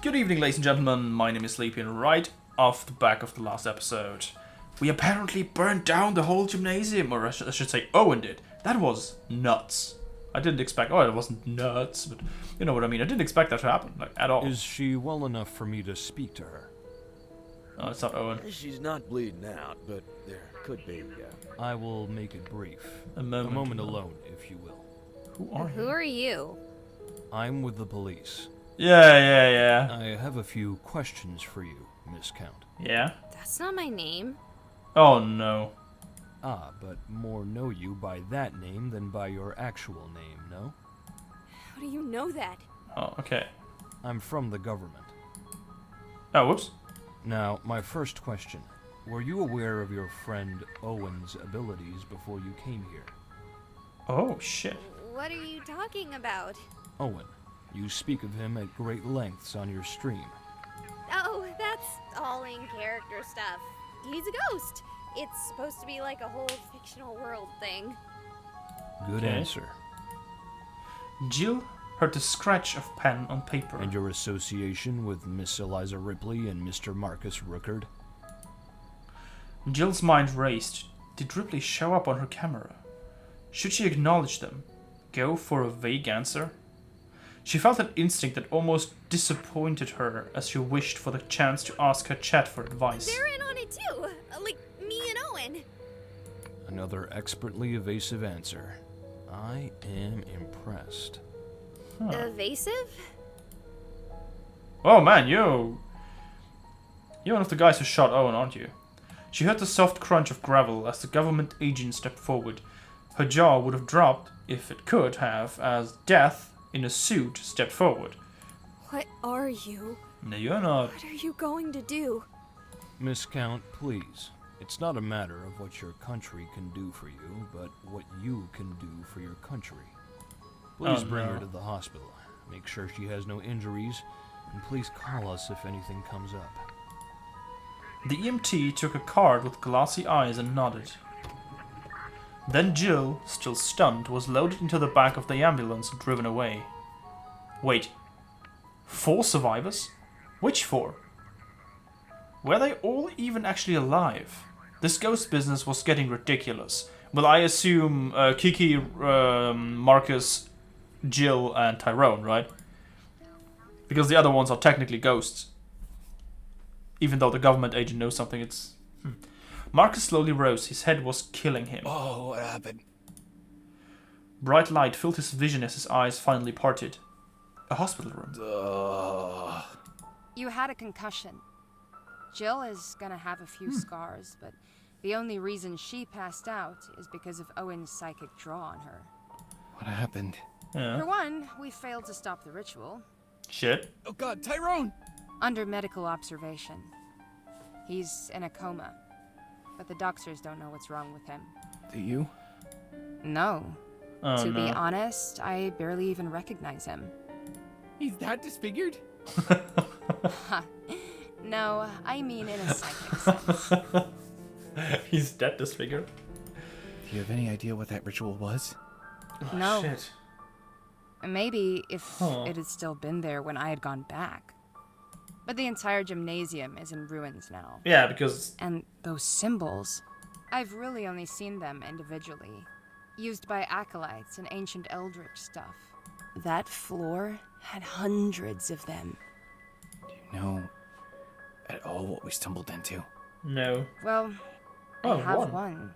Good evening, ladies and gentlemen. My name is Sleepy, and right off the back of the last episode, we apparently burned down the whole gymnasium, or I should say Owen did. That was nuts. I didn't expect... Oh, it wasn't nuts, but you know what I mean. I didn't expect that to happen, like, at all. Is she well enough for me to speak to her? No, it's not Owen. She's not bleeding out, but there could be, I will make it brief. A moment alone, if you will. Who are you? you? I'm with the police. Yeah. I have a few questions for you, Miss Count. Yeah? That's not my name. Oh, no. Ah, but more know you by that name than by your actual name, no? How do you know that? Oh, okay. I'm from the government. Oh, whoops. Now, my first question. Were you aware of your friend Owen's abilities before you came here? Oh, shit. What are you talking about? Owen, you speak of him at great lengths on your stream. Oh, that's all in character stuff. He's a ghost. It's supposed to be like a whole fictional world thing. Good Okay. answer. Jill heard the scratch of pen on paper. And your association with Miss Eliza Ripley and Mr. Marcus Rookard? Jill's mind raced. Did Ripley show up on her camera? Should she acknowledge them? Go for a vague answer? She felt an instinct that almost disappointed her as she wished for the chance to ask her chat for advice. They're in on it too, like me and Owen. Another expertly evasive answer. I am impressed. Evasive? Oh man, you're one of the guys who shot Owen, aren't you? She heard the soft crunch of gravel as the government agent stepped forward. Her jaw would have dropped, if it could have, as Death, in a suit, stepped forward. What are you? No, you're not. What are you going to do? Miss Count, please. It's not a matter of what your country can do for you, but what you can do for your country. Please bring her to the hospital. Make sure she has no injuries, and please call us if anything comes up. The EMT took a card with glassy eyes and nodded. Then Jill, still stunned, was loaded into the back of the ambulance and driven away. Wait. 4 survivors? Which 4? Were they all even actually alive? This ghost business was getting ridiculous. Well, I assume Kiki, Marcus, Jill, and Tyrone, right? Because the other ones are technically ghosts. Even though the government agent knows something, it's... Marcus slowly rose. His head was killing him. Oh, what happened? Bright light filled his vision as his eyes finally parted. A hospital room. You had a concussion. Jill is gonna have a few scars, but the only reason she passed out is because of Owen's psychic draw on her. What happened? Yeah. For one, we failed to stop the ritual. Shit. Oh god, Tyrone! Under medical observation. He's in a coma, but the doctors don't know what's wrong with him. Do you? No. Oh, To be no. honest, I barely even recognize him. He's that disfigured? No, I mean in a psychic sense. He's dead disfigured. Do you have any idea what that ritual was? Oh, No. shit. Maybe if it had still been there when I had gone back. But the entire gymnasium is in ruins now. Yeah, because... And those symbols, I've really only seen them individually, used by acolytes and ancient eldritch stuff. That floor had hundreds of them. Do you know at all what we stumbled into? No. Well, Oh, I have one. one.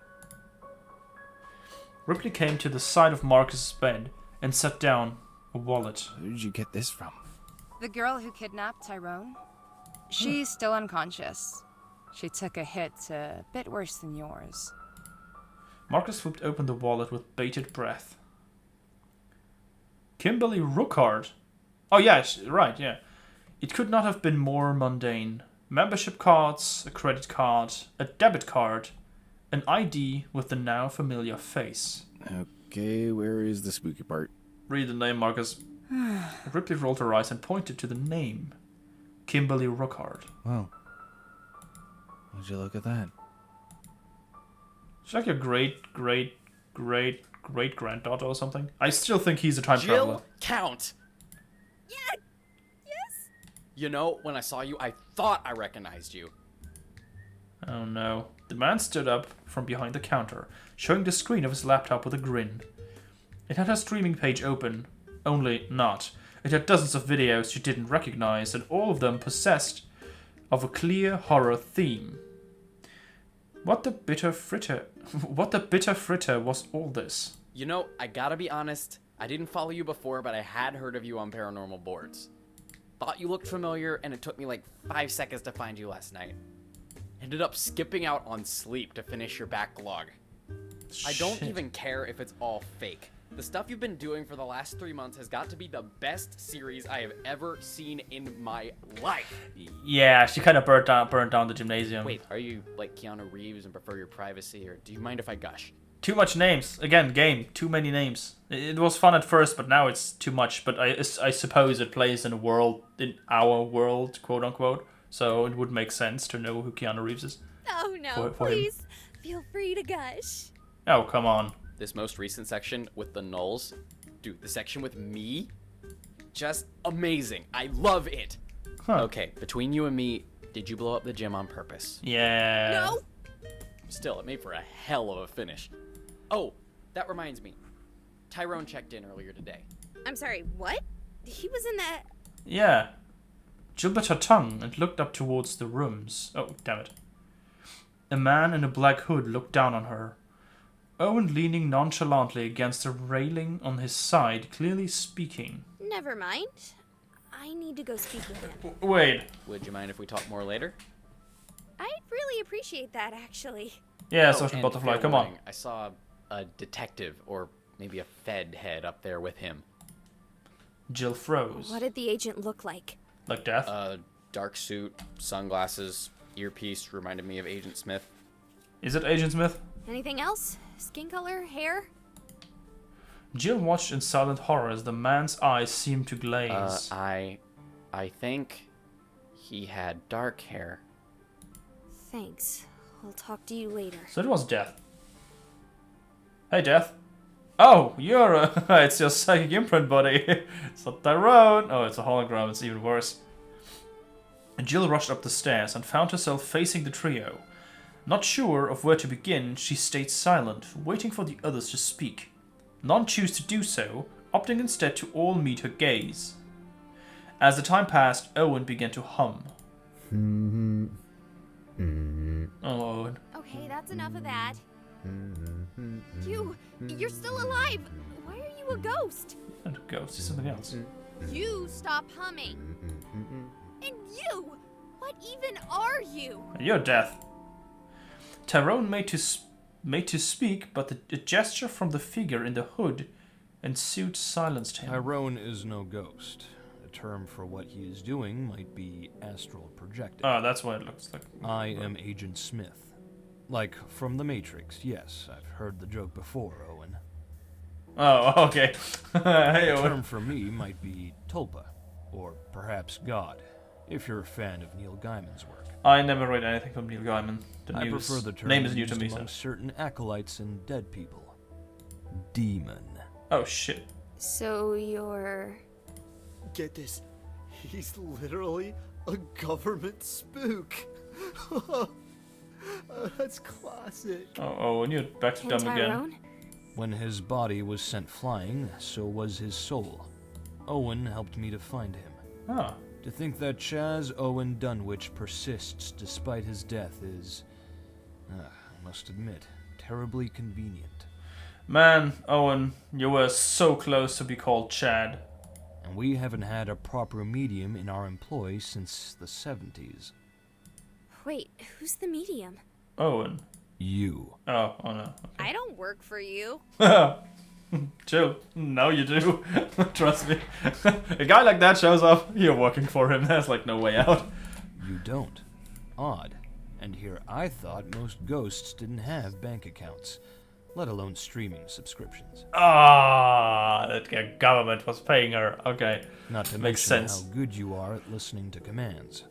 Ripley came to the side of Marcus's bed and set down a wallet. Where did you get this from? The girl who kidnapped Tyrone? She's still unconscious. She took a hit a bit worse than yours. Marcus flipped open the wallet with bated breath. Kimberly Rookard. Oh, yes, right, yeah. It could not have been more mundane. Membership cards, a credit card, a debit card, an ID with the now familiar face. Okay, where is the spooky part? Read the name, Marcus. Ripley rolled her eyes and pointed to the name. Kimberly Rookard. Wow. Would you look at that? She's like your great-great-great-great-granddaughter or something. I still think he's a time traveler. Jill, count! Yeah. Yes. You know, when I saw you, I thought I recognized you. Oh no. The man stood up from behind the counter, showing the screen of his laptop with a grin. It had a streaming page open, only not. It had dozens of videos you didn't recognize, and all of them possessed of a clear horror theme. What the bitter fritter was all this? You know, I gotta be honest, I didn't follow you before, but I had heard of you on paranormal boards. Thought you looked familiar, and it took me like 5 seconds to find you last night. Ended up skipping out on sleep to finish your backlog. I don't Shit. even care if it's all fake. The stuff you've been doing for the last 3 months has got to be the best series I have ever seen in my life. Yeah, she kind of burnt down the gymnasium. Wait, are you like Keanu Reeves and prefer your privacy, or do you mind if I gush? Too much names. Again, game. Too many names. It was fun at first, but now it's too much. But I suppose it plays in our world, quote unquote. So it would make sense to know who Keanu Reeves is. Oh no, For him. please feel free to gush. Oh, come on. This most recent section with the nulls, dude, the section with me, just amazing. I love it. Huh. Okay, between you and me, did you blow up the gym on purpose? Yeah. No. Still, it made for a hell of a finish. Oh, that reminds me. Tyrone checked in earlier today. I'm sorry, what? He was in that. Yeah. Jill bit her tongue and looked up towards the rooms. Oh, damn it. A man in a black hood looked down on her. Owen leaning nonchalantly against a railing on his side, clearly speaking. Never mind. I need to go speak with him. Wait. Would you mind if we talk more later? I'd really appreciate that, actually. Yeah, Oh, social and butterfly, fair come on. warning, I saw a detective, or maybe a Fed head up there with him. Jill froze. What did the agent look like? Like death? Dark suit, sunglasses, earpiece, reminded me of Agent Smith. Is it Agent Smith? Anything else? Skin color? Hair? Jill watched in silent horror as the man's eyes seemed to glaze. I think he had dark hair. Thanks. I'll talk to you later. So it was Death. Hey, Death. Oh, you're it's your psychic imprint, buddy. It's not Tyrone. Oh, it's a hologram. It's even worse. Jill rushed up the stairs and found herself facing the trio. Not sure of where to begin, she stayed silent, waiting for the others to speak. None chose to do so, opting instead to all meet her gaze. As the time passed, Owen began to hum. Oh, Owen. Okay, that's enough of that. You're still alive. Why are you a ghost? And go see something else. You stop humming. And you, what even are you? And you're Death. Tyrone made to speak, but a gesture from the figure in the hood and suit silenced him. Tyrone is no ghost. A term for what he is doing might be astral projecting. Oh, that's what it looks like. I am Agent Smith. Like from The Matrix, yes, I've heard the joke before, Owen. Oh, okay. Hey, A Owen. term for me might be Tulpa, or perhaps God, if you're a fan of Neil Gaiman's work. I never read anything from Neil Gaiman. The I news. prefer the term Name is new to used me, so. among certain acolytes and dead people. Demon. Oh, shit. So you're... Get this. He's literally a government spook. That's classic. Oh, Owen, you're back to Ken dumb again. Tyrone? When his body was sent flying, so was his soul. Owen helped me to find him. Ah. To think that Chaz Owen Dunwich persists despite his death is, I must admit, terribly convenient. Man, Owen, you were so close to be called Chad. And we haven't had a proper medium in our employ since the 70s. Wait, who's the medium? Owen. You. Oh no. I don't work for you. Chill. Now you do. Trust me. A guy like that shows up, you're working for him. There's like no way out. You don't. Odd. And here I thought most ghosts didn't have bank accounts, let alone streaming subscriptions. Ah, that government was paying her. Okay. Not to Makes mention sense. how good you are at listening to commands.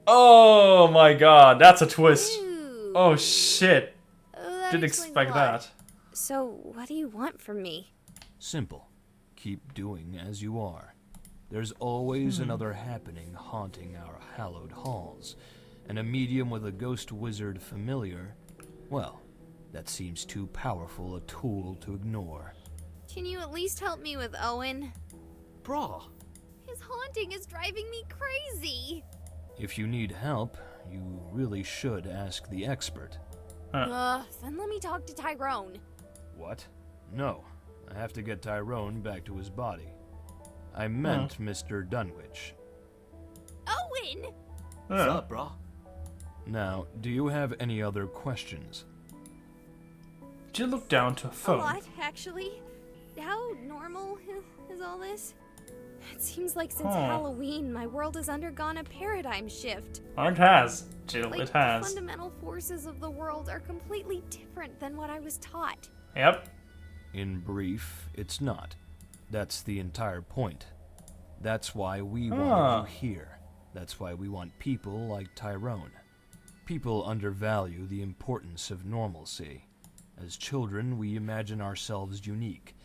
Oh my god, that's a twist. Ooh. Oh shit. That Didn't explains expect a lot. that. So, what do you want from me? Simple. Keep doing as you are. There's always another happening haunting our hallowed halls, and a medium with a ghost wizard familiar, well, that seems too powerful a tool to ignore. Can you at least help me with Owen? Brah. His haunting is driving me crazy. If you need help, you really should ask the expert. Then let me talk to Tyrone. What? No, I have to get Tyrone back to his body. I meant Mr. Dunwich. Owen! What's up, brah? Now, do you have any other questions? Jill looked down to her A phone. lot, actually. How normal is all this? It seems like since Halloween, my world has undergone a paradigm shift. It has, Jill, Like, it has. the fundamental forces of the world are completely different than what I was taught. Yep. In brief, it's not. That's the entire point. That's why we want you here. That's why we want people like Tyrone. People undervalue the importance of normalcy. As children, we imagine ourselves unique.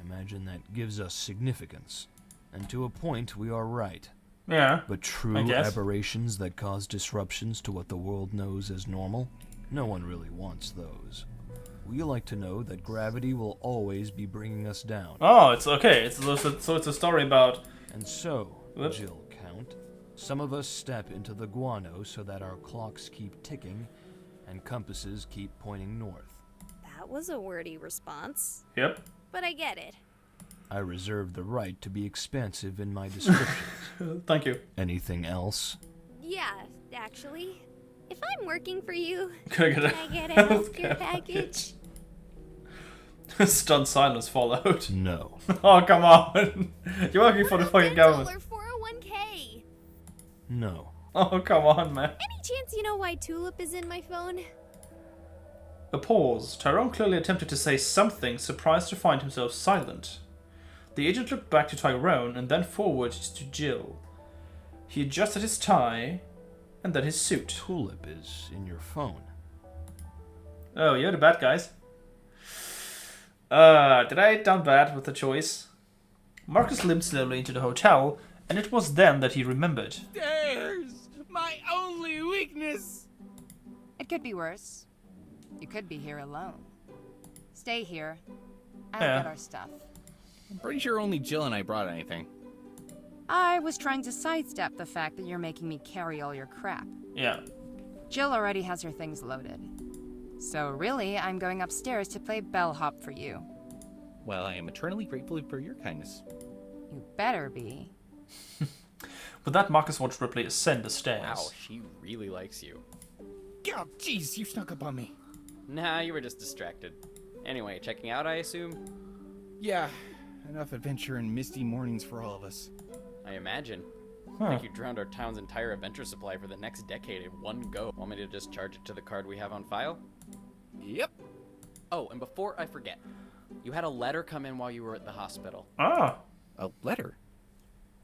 Imagine that gives us significance. And to a point, we are right. Yeah. But I true guess. aberrations that cause disruptions to what the world knows as normal, no one really wants those. We like to know that gravity will always be bringing us down. Oh, it's okay. So it's a story about... And so, Whoops. Jill Count, some of us step into the guano so that our clocks keep ticking and compasses keep pointing north. That was a wordy response, Yep. but I get it. I reserve the right to be expansive in my descriptions. Thank you. Anything else? Yeah, actually. If I'm working for you, Can can I get a healthcare package? Stunned silence followed. No. Oh, come on. You're working for the fucking government. $401k. No. Oh, come on, man. Any chance you know why Tulip is in my phone? A pause. Tyrone clearly attempted to say something, surprised to find himself silent. The agent looked back to Tyrone and then forward to Jill. He adjusted his tie and then his suit. Tulip is in your phone. Oh, you're the bad guys. Did I done bad with the choice? Marcus limped slowly into the hotel, and it was then that he remembered. Stairs! My only weakness! It could be worse. You could be here alone. Stay here. I'll Yeah. get our stuff. I'm pretty sure only Jill and I brought anything. I was trying to sidestep the fact that you're making me carry all your crap. Yeah. Jill already has her things loaded. So really, I'm going upstairs to play bellhop for you. Well, I am eternally grateful for your kindness. You better be. With that, Marcus watched Ripley ascend the stairs. Wow, she really likes you. God, jeez, you snuck up on me. Nah, you were just distracted. Anyway, checking out, I assume? Yeah, enough adventure and misty mornings for all of us. I imagine. I think you drowned our town's entire adventure supply for the next decade in one go. Want me to just charge it to the card we have on file? Yep. Oh, and before I forget, you had a letter come in while you were at the hospital. Ah, A letter?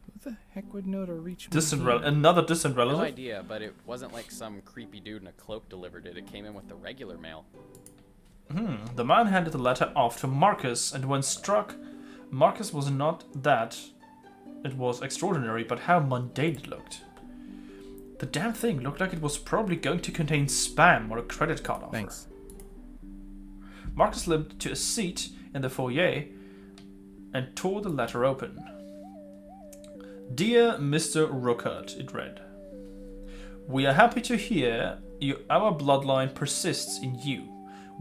Who the heck would know to reach me? another distant No relative. idea, but it wasn't like some creepy dude in a cloak delivered it. It came in with the regular mail. The man handed the letter off to Marcus, and when struck, Marcus was not that it was extraordinary, but how mundane it looked. The damn thing looked like it was probably going to contain spam or a credit card offer. Thanks. Marcus limped to a seat in the foyer and tore the letter open. Dear Mr. Rookert, it read. We are happy to hear our bloodline persists in you.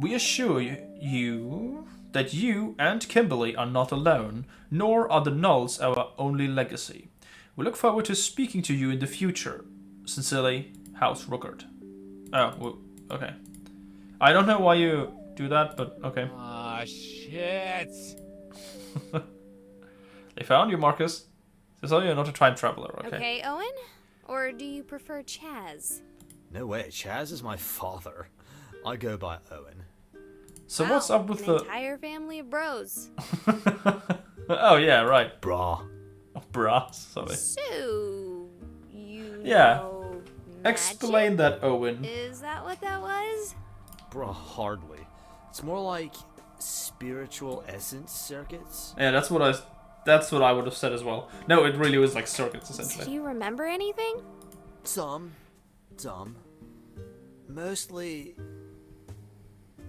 We assure you that you and Kimberly are not alone, nor are the Nulls our only legacy. We look forward to speaking to you in the future. Sincerely, House Rookert. Oh, well, okay. I don't know why you do that, but okay. Ah, shit. They found you, Marcus. So you're not a time traveler, okay? Okay, Owen? Or do you prefer Chaz? No way, Chaz is my father. I go by Owen. So Wow, what's up with an the... entire family of bros. Oh, yeah, right. Brah. Oh, brass, sorry. So, you Yeah. know Explain magic? that, Owen. Is that what that was? Brah, hardly. It's more like spiritual essence circuits. Yeah, that's what I That's what I would have said as well. No, it really was like circuits, So do essentially. you remember anything? Some. Mostly,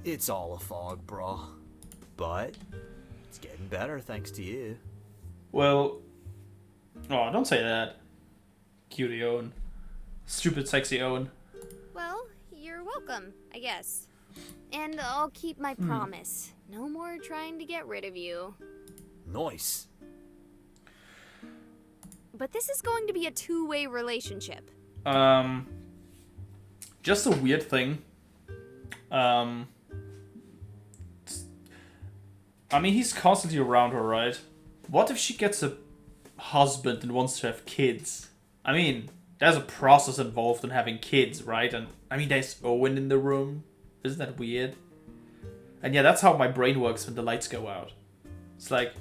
it's all a fog, brah. But it's getting better thanks to you. Well, oh, don't say that. Cutie Owen. Stupid, sexy Owen. Well, you're welcome, I guess. And I'll keep my promise. No more trying to get rid of you. Nice. But this is going to be a two-way relationship. Just a weird thing. I mean, he's constantly around her, right? What if she gets a husband and wants to have kids? I mean, there's a process involved in having kids, right? And I mean, there's Owen in the room. Isn't that weird? And yeah, that's how my brain works when the lights go out. It's like,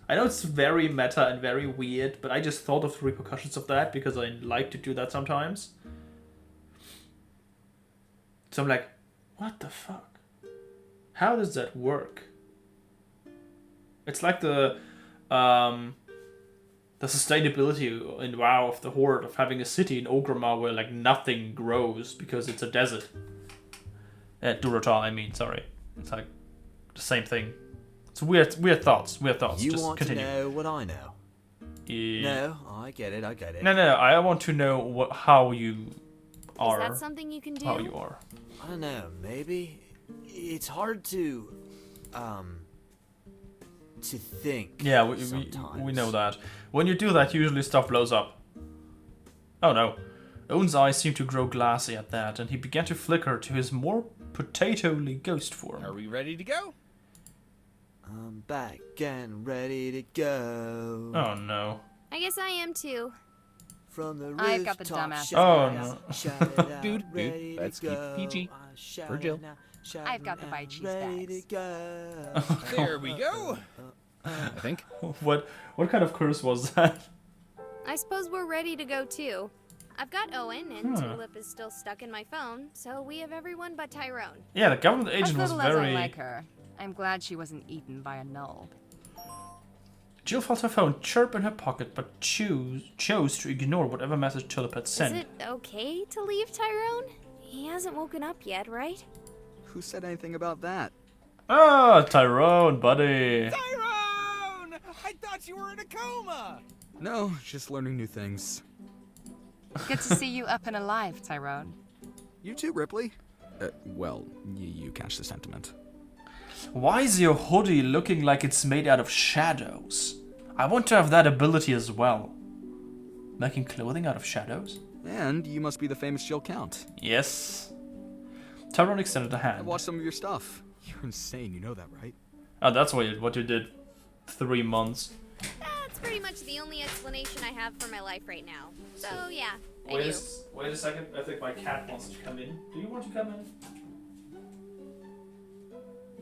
I know it's very meta and very weird, but I just thought of the repercussions of that because I like to do that sometimes. So I'm like, what the fuck? How does that work? It's like the sustainability in WoW of the Horde of having a city in Orgrimmar where like nothing grows because it's a desert. Durotar, I mean, sorry. It's like the same thing. It's weird thoughts. You Just want continue. to know what I know? Yeah. No, I get it. No, I want to know how you are. Is that something you can do? How you are. I don't know, maybe it's hard to think. Yeah, we sometimes. know that. When you do that, usually stuff blows up. Oh no. Owen's eyes seemed to grow glassy at that, and he began to flicker to his more potato-ly ghost form. Are we ready to go? I'm back and ready to go. Oh no. I guess I am too. From the I've got the rooftop, dumbass shout Oh, it out, shout it out, Dude, ready to let's keep it go. PG. I shout For it Jill. out, shout I've it got the bite out, cheese ready bags. to go. There we go. I think. What kind of curse was that? I suppose we're ready to go too. I've got Owen, and Tulip is still stuck in my phone, so we have everyone but Tyrone. Yeah, the government As agent was little as I very... like her, I'm glad she wasn't eaten by a null. Jill felt her phone chirp in her pocket, but chose to ignore whatever message Tulip had Is sent. it okay to leave Tyrone? He hasn't woken up yet, right? Who said anything about that? Ah, Tyrone, buddy. Tyrone! I thought you were in a coma! No, just learning new things. Good to see you up and alive, Tyrone. You too, Ripley. Well, you catch the sentiment. Why is your hoodie looking like it's made out of shadows? I want to have that ability as well. Making clothing out of shadows? And you must be the famous Jill Count. Yes. Tyrone extended a I hand. watched some of your stuff. You're insane, you know that, right? Oh, that's what you did 3 months. That's pretty much the only explanation I have for my life right now. So yeah, I do. Wait a second. I think my cat wants to come in. Do you want to come in?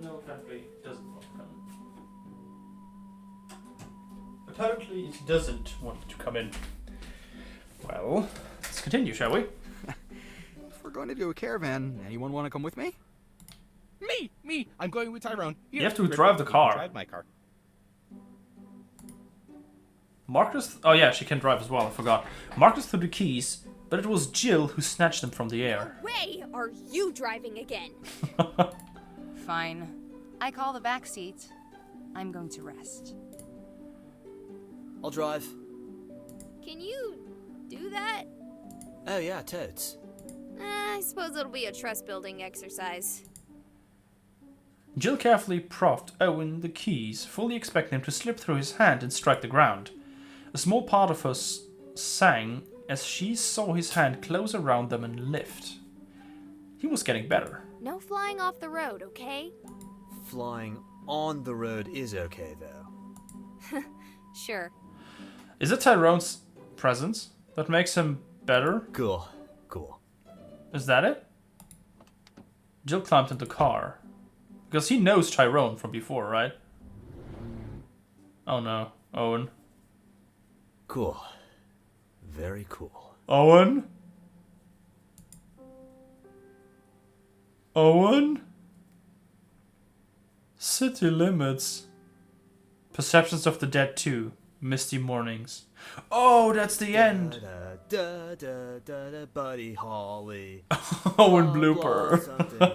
No, apparently it doesn't want to come in. Apparently it doesn't want to come in. Well, let's continue, shall we? If we're going to do a caravan, anyone want to come with me? Me! I'm going with Tyrone. You have to Ripley, drive the you can car. Drive my car. Marcus... Oh yeah, she can drive as well, I forgot. Marcus threw the keys, but it was Jill who snatched them from the air. Way are you driving again? Fine. I call the back seat. I'm going to rest. I'll drive. Can you do that? Oh yeah, totes. I suppose it'll be a trust building exercise. Jill carefully proffed Owen the keys, fully expecting him to slip through his hand and strike the ground. A small part of her sang as she saw his hand close around them and lift. He was getting better. No flying off the road, okay? Flying on the road is okay though. Sure. Is it Tyrone's presence that makes him better? Cool. Is that it? Jill climbed into the car. Because he knows Tyrone from before, right? Oh no. Owen. Cool. Very cool. Owen? Owen? City limits. Perceptions of the Dead 2. Misty Mornings. Oh, that's the end. Buddy Holly. Owen blooper.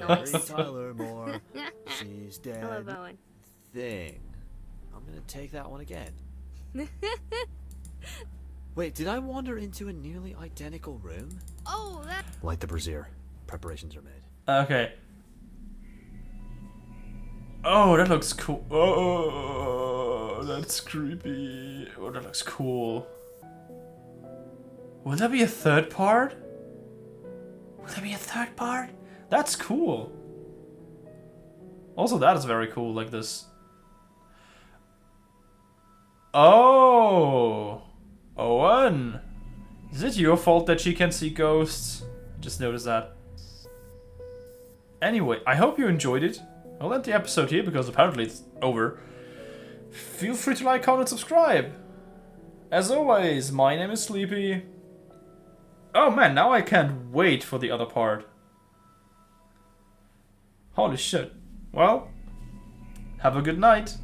Mary Tyler Moore. She's dead. I love Owen. Thing. I'm gonna take that one again. Wait, did I wander into a nearly identical room? Oh, that. Light the brazier. Preparations are made. Okay. Oh, that looks cool. Oh, that's creepy. Oh, that looks cool. Will there be a third part? Will there be a third part? That's cool. Also, that is very cool, like this. Oh! Owen! Is it your fault that she can see ghosts? Just noticed that. Anyway, I hope you enjoyed it. I'll end the episode here because apparently it's over. Feel free to like, comment, and subscribe. As always, my name is Sleepy. Oh man, now I can't wait for the other part. Holy shit. Well, have a good night.